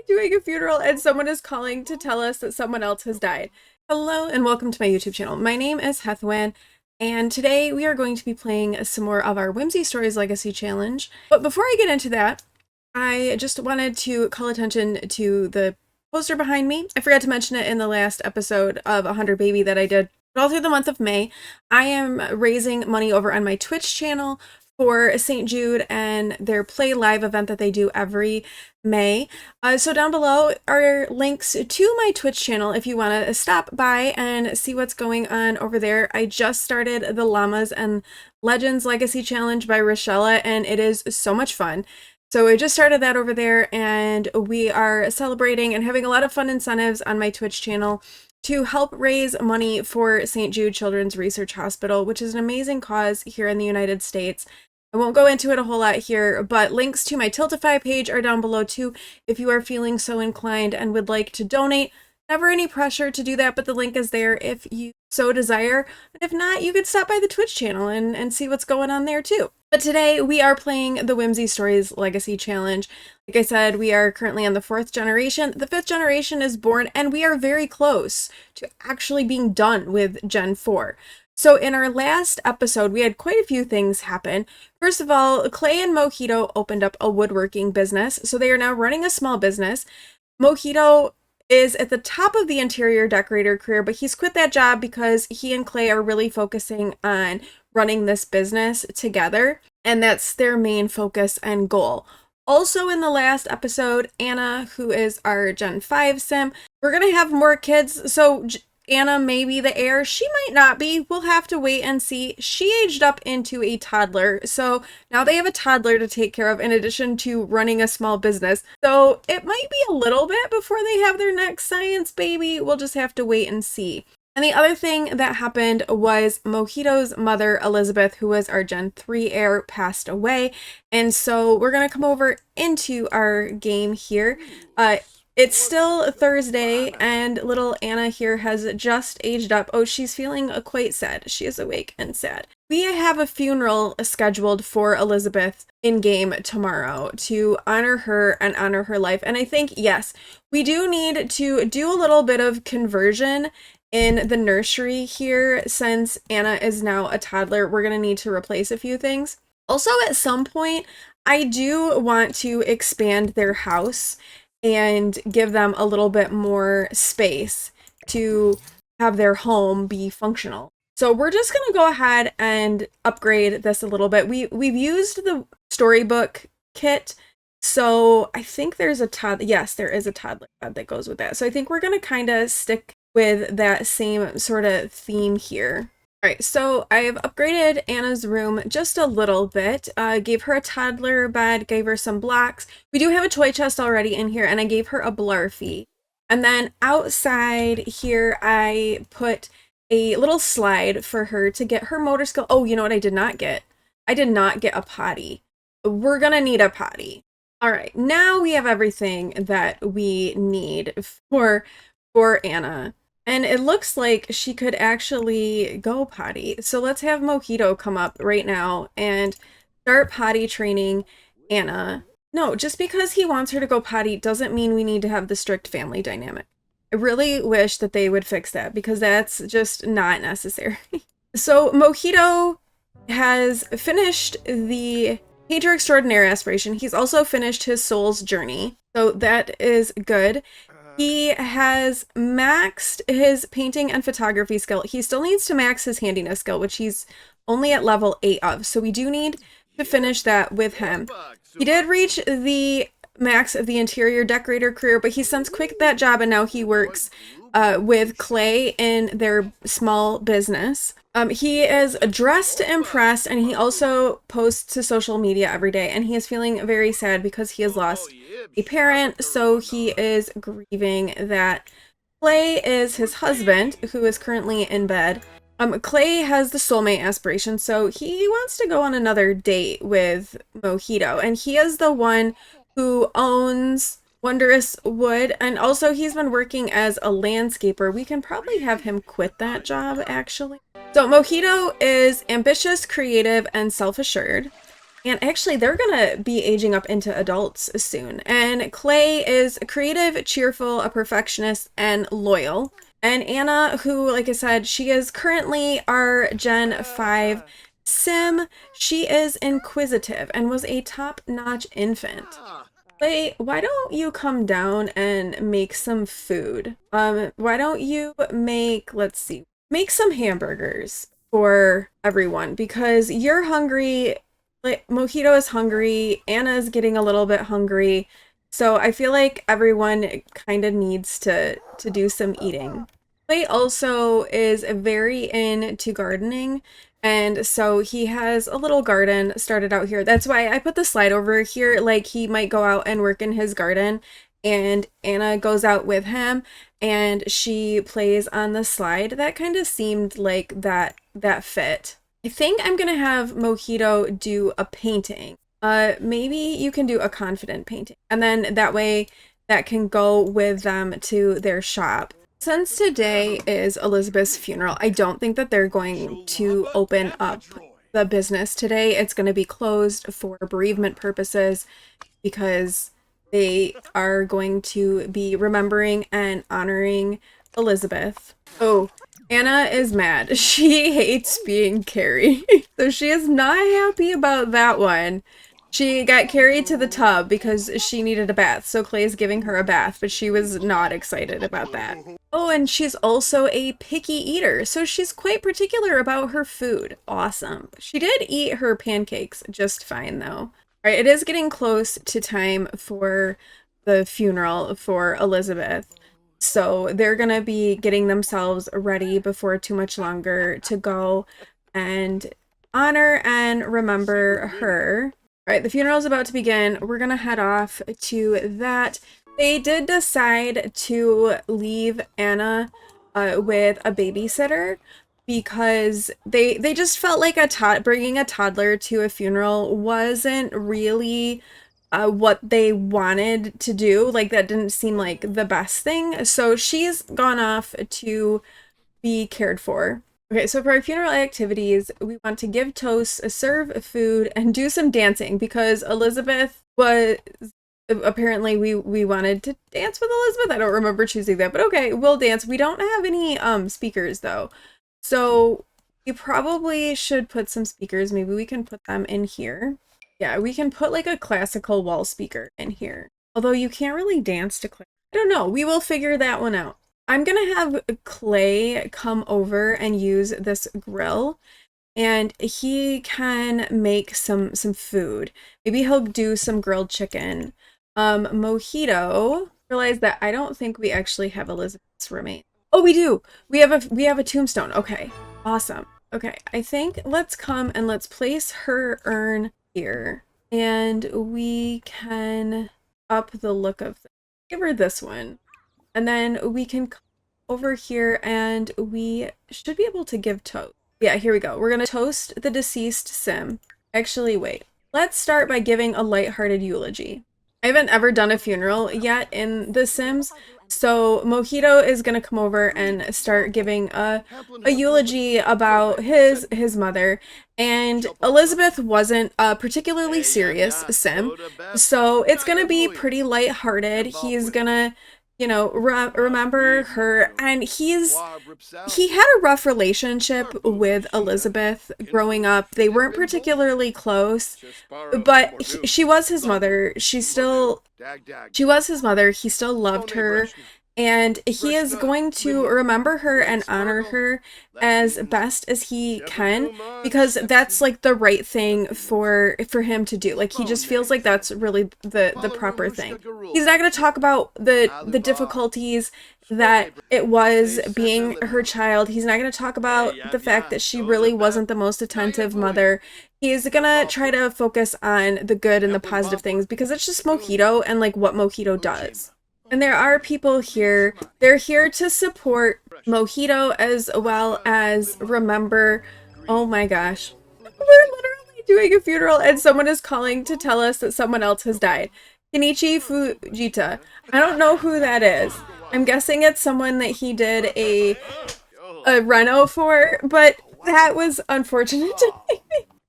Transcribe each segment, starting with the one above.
doing a funeral and someone is calling to tell us that someone else has died. Hello and welcome to my YouTube channel. My name is Heathwyn and today we are going to be playing some more of our Whimsy Stories Legacy Challenge. But before I get into that, I just wanted to call attention to the poster behind me. I forgot to mention it in the last episode of 100 Baby that I did. But all through the month of May, I am raising money over on my Twitch channel for St. Jude and their Play Live event that they do every May. So down below are links to my Twitch channel if you want to stop by and see what's going on over there. I just started the Llamas and Legends Legacy Challenge by Rochella, and it is so much fun. So I just started that over there, and we are celebrating and having a lot of fun incentives on my Twitch channel to help raise money for St. Jude Children's Research Hospital, which is an amazing cause here in the United States. I won't go into it a whole lot here, but links to my Tiltify page are down below too if you are feeling so inclined and would like to donate. Never any pressure to do that, but the link is there if you so desire. And if not, you could stop by the Twitch channel and see what's going on there too. But today we are playing the Whimsy Stories Legacy Challenge. Like I said, we are currently on the 4th generation. The 5th generation is born, and we are very close to actually being done with Gen 4. So in our last episode, we had quite a few things happen. First of all, Clay and Mojito opened up a woodworking business, so they are now running a small business. Mojito is at the top of the interior decorator career, but he's quit that job because he and Clay are really focusing on running this business together, and that's their main focus and goal. Also in the last episode, Anna, who is our Gen 5 sim, we're going to have more kids, so Anna may be the heir. She might not be. We'll have to wait and see. She aged up into a toddler, so now they have a toddler to take care of in addition to running a small business. So it might be a little bit before they have their next science baby. We'll just have to wait and see. And the other thing that happened was Mojito's mother, Elizabeth, who was our Gen 3 heir, passed away. And so we're going to come over into our game here. It's still Thursday, and little Anna here has just aged up. Oh, she's feeling quite sad. She is awake and sad. We have a funeral scheduled for Elizabeth in game tomorrow to honor her and honor her life. And I think, yes, we do need to do a little bit of conversion in the nursery here. Since Anna is now a toddler, we're going to need to replace a few things. Also, at some point, I do want to expand their house and give them a little bit more space to have their home be functional. So we're just going to go ahead and upgrade this a little bit. We've used the storybook kit, so I think there's a toddler. Yes, there is a toddler bed that goes with that. So I think we're going to kind of stick with that same sort of theme here. All right, so I've upgraded Anna's room just a little bit. Gave her a toddler bed, gave her some blocks. We do have a toy chest already in here, and I gave her a Blarfy. And then outside here, I put a little slide for her to get her motor skill. Oh, you know what I did not get? I did not get a potty. We're gonna need a potty. All right, now we have everything that we need for Anna. And it looks like she could actually go potty. So let's have Mojito come up right now and start potty training Anna. No, just because he wants her to go potty doesn't mean we need to have the strict family dynamic. I really wish that they would fix that because that's just not necessary. So Mojito has finished the Painter Extraordinaire aspiration. He's also finished his soul's journey. So that is good. He has maxed his painting and photography skill. He still needs to max his handiness skill, which he's only at level 8 of. So we do need to finish that with him. He did reach the max of the interior decorator career, but he since quit that job and now he works with Clay in their small business. He is dressed to impress, and he also posts to social media every day, and he is feeling very sad because he has lost a parent, so he is grieving that. Clay is his husband, who is currently in bed. Clay has the soulmate aspiration, so he wants to go on another date with Mojito, and he is the one who owns Wondrous Wood, and also he's been working as a landscaper. We can probably have him quit that job, actually. So Mojito is ambitious, creative, and self-assured. And actually, they're gonna be aging up into adults soon. And Clay is creative, cheerful, a perfectionist, and loyal. And Anna, who, like I said, she is currently our Gen 5 sim. She is inquisitive and was a top-notch infant. Clay, why don't you come down and make some food? Why don't you make, let's see, make some hamburgers for everyone because you're hungry. Like Mojito is hungry, Anna's getting a little bit hungry. So I feel like everyone kind of needs to do some eating. Clay also is very into gardening, and so he has a little garden started out here. That's why I put the slide over here, like he might go out and work in his garden, and Anna goes out with him and she plays on the slide. That kind of seemed like that fit. I think I'm gonna have Mojito do a painting. Maybe you can do a confident painting, and then that way that can go with them to their shop. Since today is Elizabeth's funeral, I don't think that they're going to open up the business today. It's going to be closed for bereavement purposes because they are going to be remembering and honoring Elizabeth. Oh, Anna is mad. She hates being carried. So she is not happy about that one. She got carried to the tub because she needed a bath, so Clay's giving her a bath, but she was not excited about that. Oh, and she's also a picky eater, so she's quite particular about her food. Awesome. She did eat her pancakes just fine, though. All right, it is getting close to time for the funeral for Elizabeth, so they're gonna be getting themselves ready before too much longer to go and honor and remember her. All right, the funeral is about to begin. We're gonna head off to that. They did decide to leave Anna with a babysitter because they just felt like bringing a toddler to a funeral wasn't really what they wanted to do. Like that didn't seem like the best thing. So she's gone off to be cared for. Okay, so for our funeral activities, we want to give toasts, serve food, and do some dancing because Elizabeth was apparently we wanted to dance with Elizabeth. I don't remember choosing that, but okay, we'll dance. We don't have any speakers though. So we probably should put some speakers. Maybe we can put them in here. Yeah, we can put like a classical wall speaker in here. Although you can't really dance to classical. I don't know. We will figure that one out. I'm gonna have Clay come over and use this grill, and he can make some food. Maybe he'll do some grilled chicken. Mojito, realize that I don't think we actually have Elizabeth's remains. Oh, we do. We have a tombstone. Okay, awesome. Okay, I think let's come and let's place her urn here, and we can up the look of this. Give her this one. And then we can come over here and we should be able to give toast. Yeah, here we go. We're going to toast the deceased sim. Actually, wait. Let's start by giving a lighthearted eulogy. I haven't ever done a funeral yet in The Sims, so Mojito is going to come over and start giving a eulogy about his mother. And Elizabeth wasn't a particularly serious sim, so it's going to be pretty lighthearted. He's going to remember her, and he had a rough relationship with Elizabeth growing up. They weren't particularly close, but she was his mother. She was his mother. He still loved her, and he is going to remember her and honor her as best as he can because that's like the right thing for him to do. Like he just feels like that's really the proper thing. He's not going to talk about the difficulties that it was being her child. He's not going to talk about the fact that she really wasn't the most attentive mother. He's gonna try to focus on the good and the positive things because it's just Mojito and like what Mojito does. And there are people here. They're here to support Mojito as well as remember. Oh my gosh. We're literally doing a funeral and someone is calling to tell us that someone else has died. Kenichi Fujita. I don't know who that is. I'm guessing it's someone that he did a reno for, but that was unfortunate.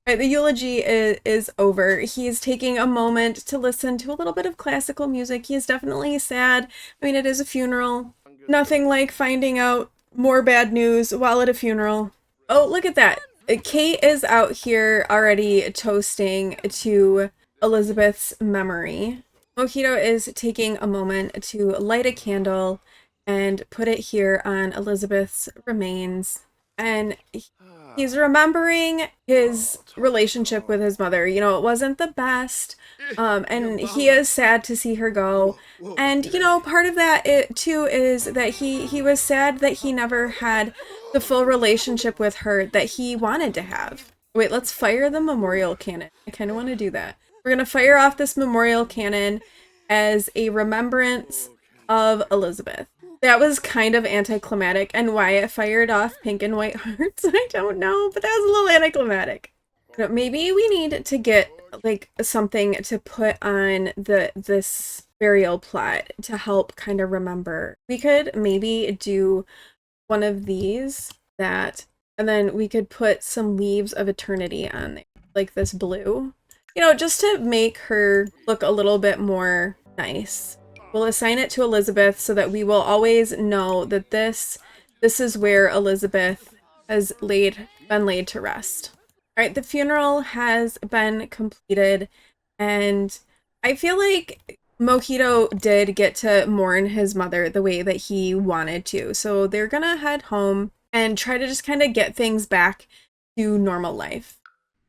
Right, the eulogy is over. He's taking a moment to listen to a little bit of classical music. He is definitely sad. I mean, it is a funeral. Nothing like finding out more bad news while at a funeral. Oh, look at that. Kate is out here already toasting to Elizabeth's memory. Mojito is taking a moment to light a candle and put it here on Elizabeth's remains. And he's remembering his relationship with his mother. You know, it wasn't the best. And he is sad to see her go. And, you know, part of that too is that he was sad that he never had the full relationship with her that he wanted to have. Wait, let's fire the memorial cannon. I kind of want to do that. We're going to fire off this memorial cannon as a remembrance of Elizabeth. That was kind of anticlimactic, and why it fired off pink and white hearts, I don't know, but that was a little anticlimactic. Maybe we need to get like something to put on this burial plot to help kind of remember. We could maybe do one of these that, and then we could put some leaves of eternity on there, like this blue, you know, just to make her look a little bit more nice. We'll assign it to Elizabeth so that we will always know that this is where Elizabeth has been laid to rest. All right, the funeral has been completed, and I feel like Mojito did get to mourn his mother the way that he wanted to. So they're gonna head home and try to just kind of get things back to normal life.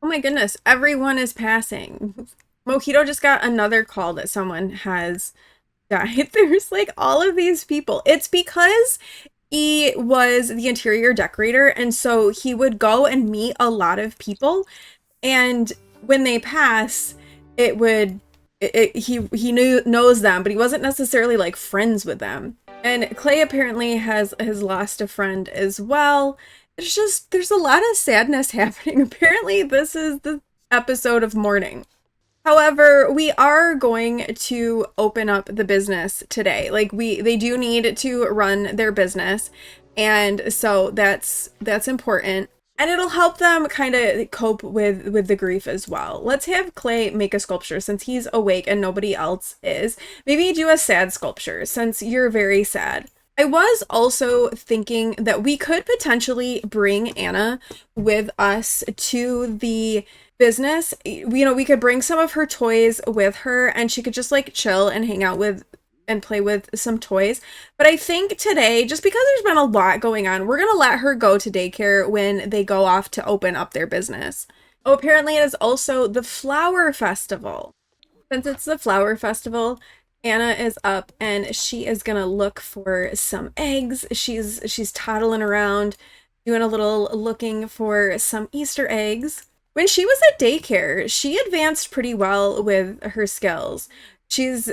Oh my goodness, everyone is passing. Mojito just got another call that someone has died. There's like all of these people. It's because he was the interior decorator, and so he would go and meet a lot of people, and when they pass, he knows them, but he wasn't necessarily like friends with them. And Clay apparently has lost a friend as well. It's just, there's a lot of sadness happening. Apparently this is the episode of mourning. However, we are going to open up the business today. Like they do need to run their business, and so that's important. And it'll help them kind of cope with the grief as well. Let's have Clay make a sculpture since he's awake and nobody else is. Maybe do a sad sculpture since you're very sad. I was also thinking that we could potentially bring Anna with us to the business. You know, we could bring some of her toys with her and she could just like chill and hang out with and play with some toys. But I think today, just because there's been a lot going on, we're gonna let her go to daycare when they go off to open up their business. Oh, apparently it is also the flower festival. Since it's the flower festival, Anna is up and she is gonna look for some eggs. She's toddling around, doing a little looking for some Easter eggs. When she was at daycare, she advanced pretty well with her skills. She's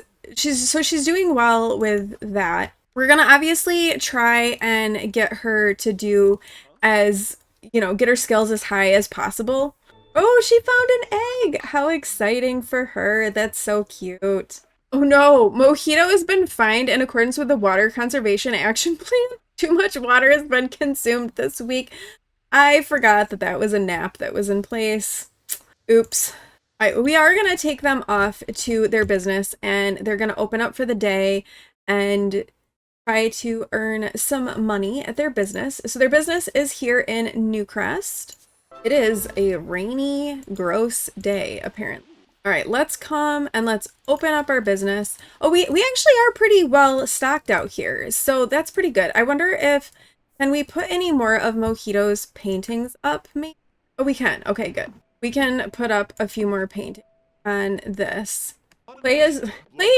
doing well with that. We're gonna obviously try and get her to do as, you know, get her skills as high as possible. Oh, she found an egg! How exciting for her. That's so cute. Oh no, Mojito has been fined in accordance with the Water Conservation Action Plan. Too much water has been consumed this week. I forgot that that was a nap that was in place. Oops. All right, we are going to take them off to their business and they're going to open up for the day and try to earn some money at their business. So their business is here in Newcrest. It is a rainy, gross day, apparently. All right, let's come and let's open up our business. Oh, we actually are pretty well stocked out here, so that's pretty good. I wonder if, can we put any more of Mojito's paintings up, maybe? Oh, we can. Okay, good. We can put up a few more paintings on this. Clay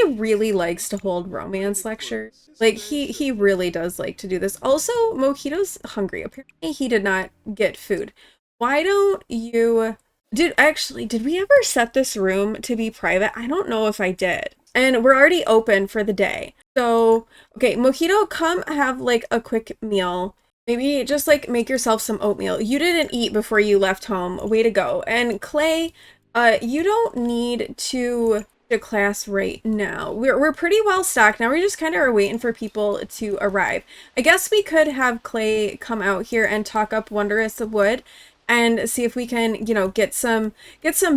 really likes to hold romance lectures. Like, he really does like to do this. Also, Mojito's hungry. Apparently, he did not get food. Why don't you... Did we ever set this room to be private? I don't know if I did. And we're already open for the day. So, okay, Mojito, come have like a quick meal. Maybe just like make yourself some oatmeal. You didn't eat before you left home. Way to go. And Clay, you don't need to class right now. We're pretty well stocked now. We just kind of are waiting for people to arrive. I guess we could have Clay come out here and talk up Wondrous Wood. and see if we can, you know, get some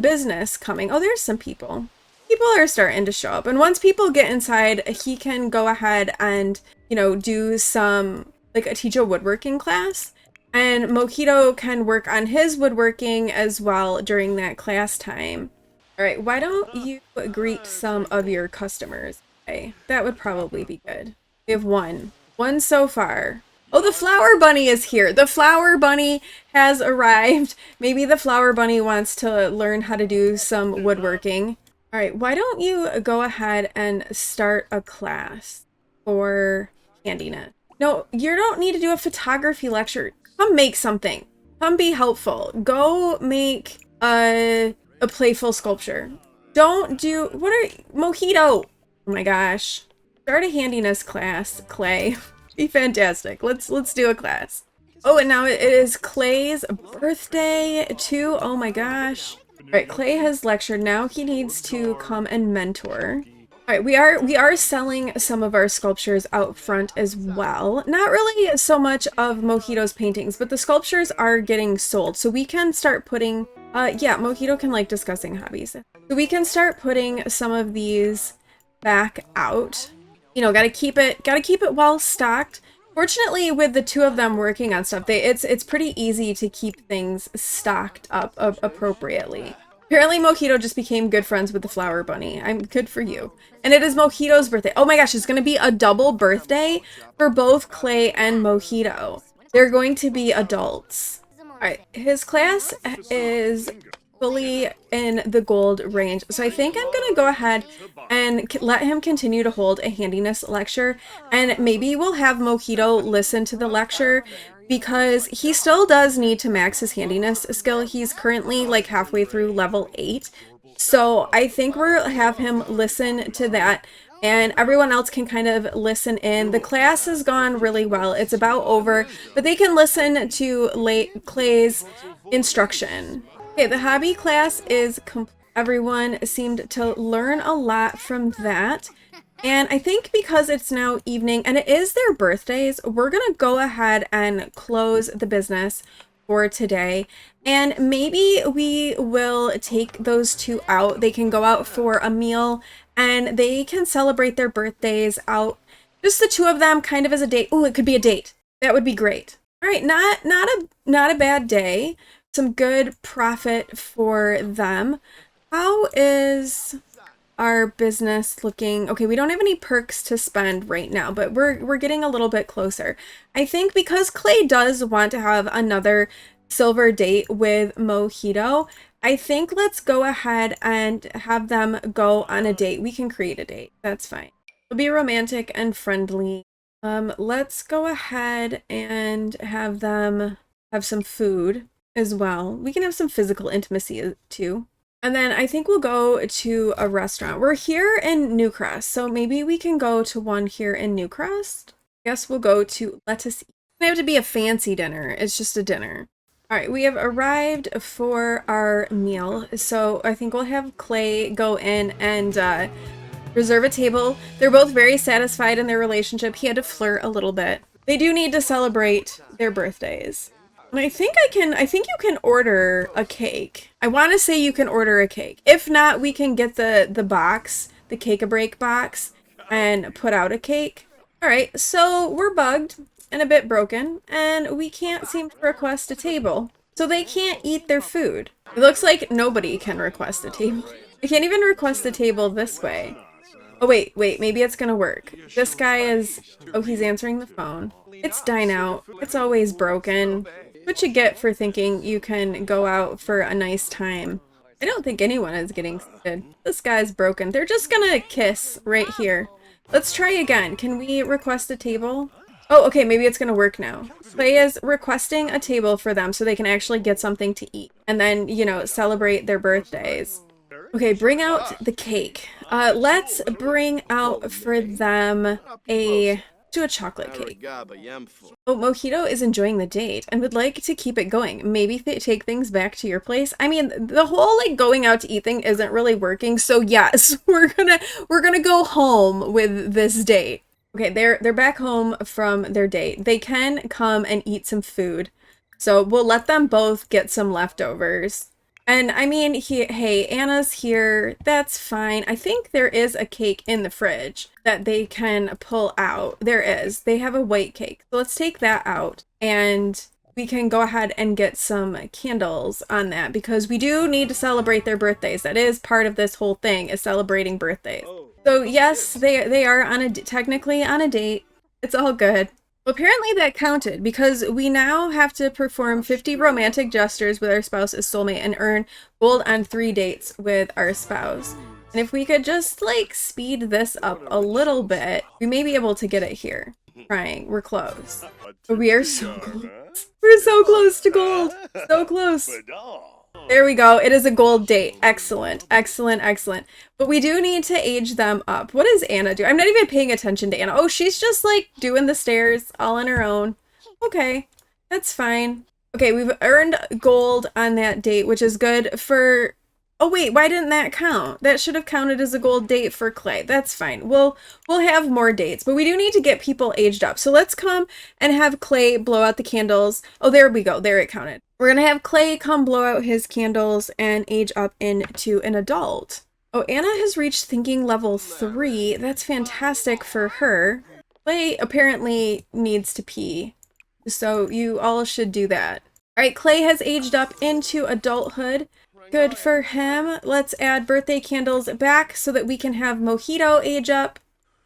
business coming. Oh, there's some people. People are starting to show up. And once people get inside, he can go ahead and, you know, do some, like, teach a woodworking class. And Mojito can work on his woodworking as well during that class time. All right, why don't you greet some of your customers? Okay, that would probably be good. We have one. One so far. Oh, the flower bunny is here. The flower bunny has arrived. Maybe the flower bunny wants to learn how to do some woodworking. All right, why don't you go ahead and start a class for handiness? No, you don't need to do a photography lecture. Come make something. Come be helpful. Go make a playful sculpture. Don't do, what are, Mojito. Oh my gosh. Start a handiness class, Clay. Be fantastic. Let's do a class. Oh, and now it is Clay's birthday too. Oh my gosh. All right, Clay has lectured. Now he needs to come and mentor. All right, we are selling some of our sculptures out front as well. Not really so much of Mojito's paintings, but the sculptures are getting sold. So we can start putting, yeah, Mojito can like discussing hobbies. So we can start putting some of these back out. You know, gotta keep it well stocked. Fortunately, with the two of them working on stuff, it's pretty easy to keep things stocked up appropriately. Apparently, Mojito just became good friends with the flower bunny. I'm good for you. And it is Mojito's birthday. Oh my gosh, it's going to be a double birthday for both Clay and Mojito. They're going to be adults. All right, his class is fully in the gold range. So I think I'm going to go ahead and let him continue to hold a handiness lecture. And maybe we'll have Mojito listen to the lecture, because he still does need to max his handiness skill. He's currently like halfway through level 8. So I think we'll have him listen to that, and everyone else can kind of listen in. The class has gone really well. It's about over, but they can listen to Clay's instruction. Okay, the hobby class is complete. Everyone seemed to learn a lot from that. And I think because it's now evening and it is their birthdays, we're going to go ahead and close the business for today. And maybe we will take those two out. They can go out for a meal and they can celebrate their birthdays out. Just the two of them, kind of as a date. Oh, it could be a date. That would be great. All right, not a bad day. Some good profit for them. How is our business looking? Okay, we don't have any perks to spend right now, but we're getting a little bit closer. I think because Clay does want to have another silver date with Mojito, I think let's go ahead and have them go on a date. We can create a date. That's fine. It'll be romantic and friendly. Let's go ahead and have them have some food as well. We can have some physical intimacy too. And then I think we'll go to a restaurant. We're here in Newcrest, so maybe we can go to one here in Newcrest. I guess we'll go to Lettuce. It doesn't have to be a fancy dinner. It's just a dinner. All right, we have arrived for our meal. So I think we'll have Clay go in and reserve a table. They're both very satisfied in their relationship. He had to flirt a little bit. They do need to celebrate their birthdays. And I think you can order a cake. I want to say you can order a cake. If not, we can get the box, the Cake-a-Break box, and put out a cake. All right, so we're bugged and a bit broken, and we can't seem to request a table. So they can't eat their food. It looks like nobody can request a table. I can't even request a table this way. Oh, wait, maybe it's gonna work. This guy is, oh, he's answering the phone. It's dine out. It's always broken. What you get for thinking you can go out for a nice time. I don't think anyone is getting seated. This guy's broken. They're just gonna kiss right here. Let's try again. Can we request a table? Oh, okay, maybe it's gonna work now. Clay is requesting a table for them so they can actually get something to eat. And then, you know, celebrate their birthdays. Okay, bring out the cake. Let's bring out for them a chocolate cake. Oh, Mojito is enjoying the date and would like to keep it going. Maybe take things back to your place. I mean, the whole like going out to eat thing isn't really working. So yes, we're gonna go home with this date. Okay, they're back home from their date. They can come and eat some food. So we'll let them both get some leftovers. And I mean, hey, Anna's here. That's fine. I think there is a cake in the fridge that they can pull out. There is. They have a white cake. So let's take that out and we can go ahead and get some candles on that because we do need to celebrate their birthdays. That is part of this whole thing, is celebrating birthdays. So yes, they are on technically on a date. It's all good. Well, apparently that counted because we now have to perform 50 romantic gestures with our spouse as soulmate and earn gold on 3 dates with our spouse. And if we could just like speed this up a little bit, we may be able to get it here. Trying. We're close. But we are so close. We're so close to gold. So close. There we go. It is a gold date. Excellent. Excellent. Excellent. But we do need to age them up. What does Anna do? I'm not even paying attention to Anna. Oh, she's just like doing the stairs all on her own. Okay. That's fine. Okay, we've earned gold on that date, which is good for... Oh wait, why didn't that count? That should have counted as a gold date for Clay. That's fine. We'll have more dates, but we do need to get people aged up. So let's come and have Clay blow out the candles. Oh, there we go. There it counted. We're going to have Clay come blow out his candles and age up into an adult. Oh, Anna has reached thinking level 3. That's fantastic for her. Clay apparently needs to pee, so you all should do that. All right, Clay has aged up into adulthood. Good for him. Let's add birthday candles back so that we can have Mojito age up.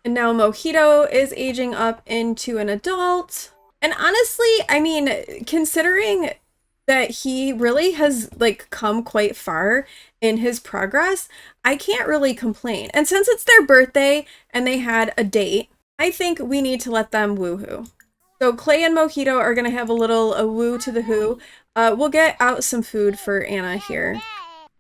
And now Mojito is aging up into an adult. And honestly, I mean, considering that he really has like come quite far in his progress, I can't really complain. And since it's their birthday and they had a date, I think we need to let them woohoo. So Clay and Mojito are going to have a little woo to the who. We'll get out some food for Anna here.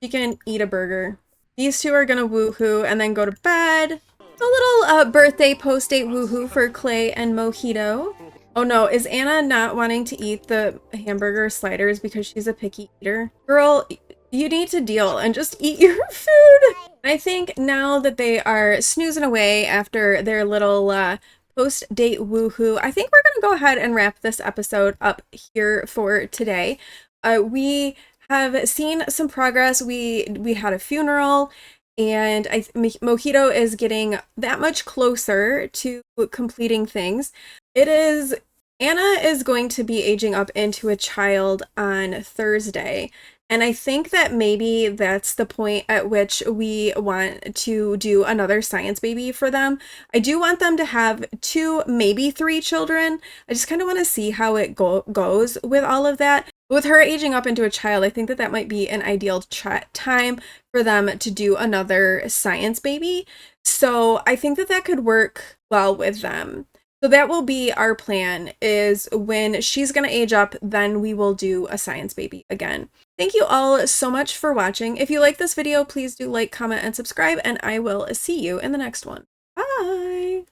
She can eat a burger. These two are going to woohoo and then go to bed. A little birthday post-date woohoo for Clay and Mojito. Oh no, is Anna not wanting to eat the hamburger sliders because she's a picky eater? Girl, you need to deal and just eat your food. I think now that they are snoozing away after their little post-date woohoo, I think we're going to go ahead and wrap this episode up here for today. We have seen some progress. We had a funeral, and Mojito is getting that much closer to completing things. Anna is going to be aging up into a child on Thursday. And I think that maybe that's the point at which we want to do another science baby for them. I do want them to have 2, maybe 3 children. I just kind of want to see how it goes with all of that. With her aging up into a child, I think that that might be an ideal time for them to do another science baby. So I think that that could work well with them. So that will be our plan, is when she's going to age up, then we will do a science baby again. Thank you all so much for watching. If you like this video, please do like, comment, and subscribe, and I will see you in the next one. Bye!